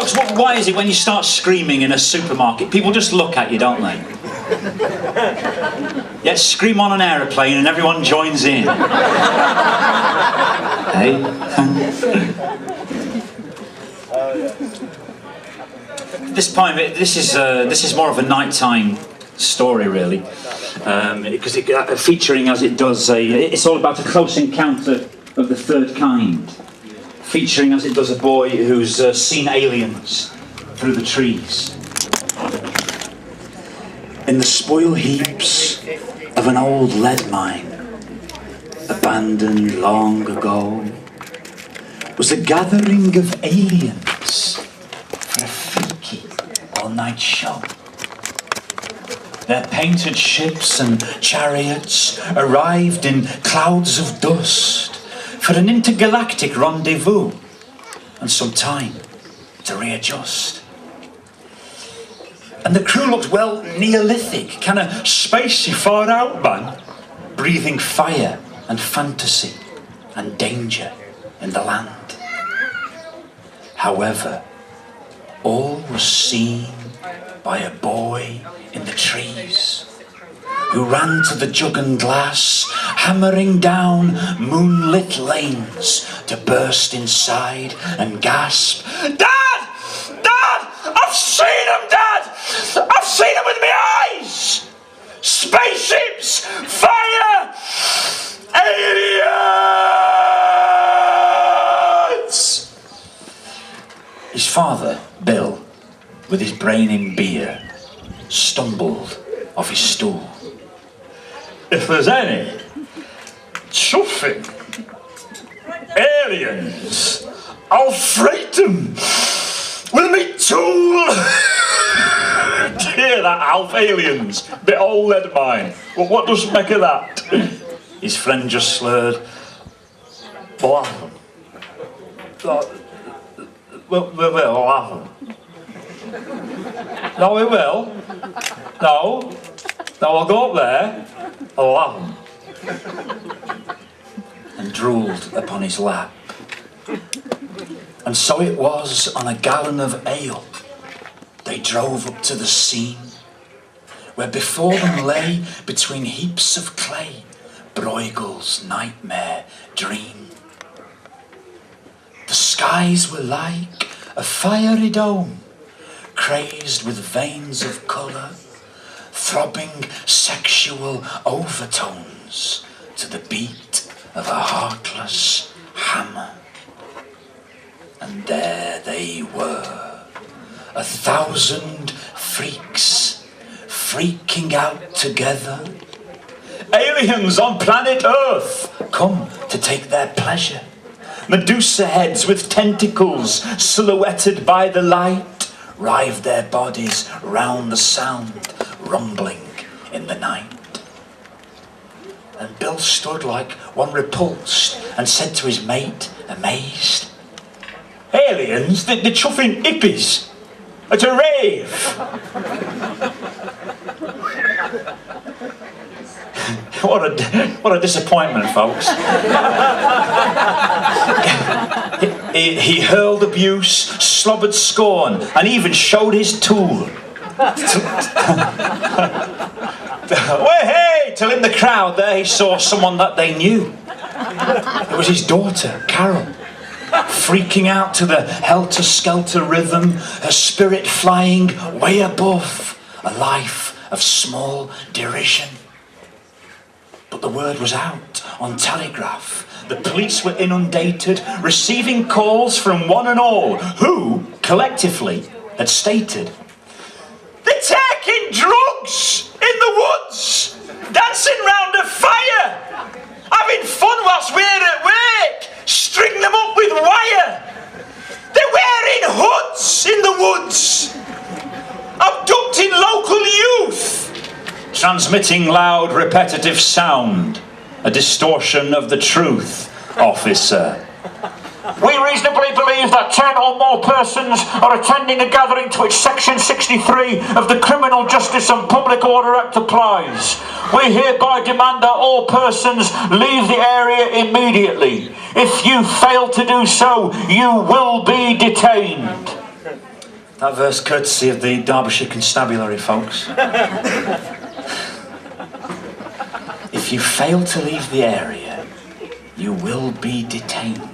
Folks, why is it when you start screaming in a supermarket, people just look at you, don't they? Yet scream on an aeroplane and everyone joins in. Hey? This poem, this is more of a nighttime story, really, because featuring as it does it's all about a close encounter of the third kind, featuring as it does a boy who's seen aliens through the trees. In the spoil heaps of an old lead mine, abandoned long ago, was a gathering of aliens for a freaky all-night show. Their painted ships and chariots arrived in clouds of dust for an intergalactic rendezvous and some time to readjust. And the crew looked, well, Neolithic, kind of spacey, far out, man, breathing fire and fantasy and danger in the land. However, all was seen by a boy in the trees who ran to the jug and glass, hammering down moonlit lanes to burst inside and gasp, "Dad! Dad! I've seen him, Dad! I've seen him with my eyes! Spaceships! Fire! Aliens!" His father, Bill, with his brain in beer, stumbled off his stool. "If there's any chuffing aliens, I'll freight them with me tool." Do you hear that, Alf? Aliens, bit old lead mine. Well, what does make of that? His friend just slurred, "We'll have them. We'll have them." "No, we will. No, I'll go up there. I'll have them." And drooled upon his lap. And so it was on a gallon of ale they drove up to the scene, where before them lay, between heaps of clay, Bruegel's nightmare dream. The skies were like a fiery dome, crazed with veins of colour, throbbing sexual overtones to the beat of a heartless hammer. And there they were, 1,000 freaks, freaking out together. Aliens on planet Earth, come to take their pleasure. Medusa heads with tentacles silhouetted by the light writhed their bodies round the sound rumbling in the night. And Bill stood like one repulsed and said to his mate, amazed, "Aliens? They're chuffing hippies at a rave." What a disappointment, folks. He hurled abuse, slobbered scorn, and even showed his tool. Well, hey! Till in the crowd there he saw someone that they knew. It was his daughter, Carol, freaking out to the helter-skelter rhythm, her spirit flying way above a life of small derision. But the word was out on telegraph. The police were inundated, receiving calls from one and all, who, collectively, had stated, "They're taking drugs in the woods, dancing round a fire, having fun whilst we're at work, string them up with wire. They're wearing hoods in the woods, abducting local youth." Transmitting loud, repetitive sound, a distortion of the truth, officer. "We reasonably believe that 10 or more persons are attending a gathering to which Section 63 of the Criminal Justice and Public Order Act applies. We hereby demand that all persons leave the area immediately. If you fail to do so, you will be detained." That verse courtesy of the Derbyshire Constabulary, folks. If you fail to leave the area, you will be detained.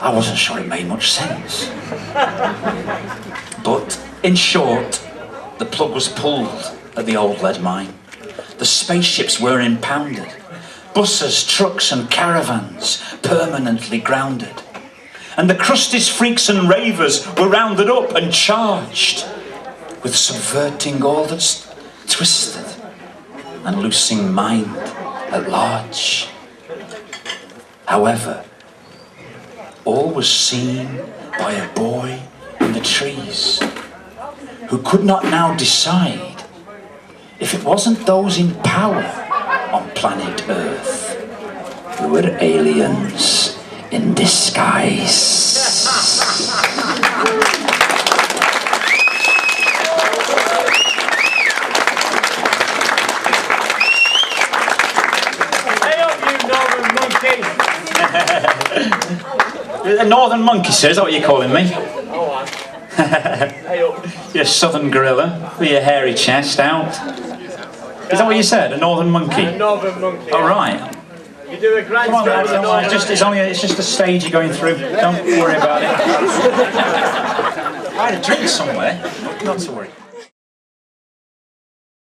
I wasn't sure it made much sense. But, in short, the plug was pulled at the old lead mine. The spaceships were impounded. Buses, trucks and caravans permanently grounded. And the crusties, freaks and ravers were rounded up and charged with subverting all that's twisted and loosing mind at large. However, all was seen by a boy in the trees who could not now decide if it wasn't those in power on planet Earth who were aliens in disguise. Hey up, you northern monkey! A northern monkey, sir, is that what you're calling me? Oh, hey up. You're a southern gorilla with your hairy chest out. Is that what you said? A northern monkey? A northern monkey. All right. You do a grand Come on, lads, job. it's just a stage you're going through. Don't worry about it. I had a drink somewhere. Not to worry.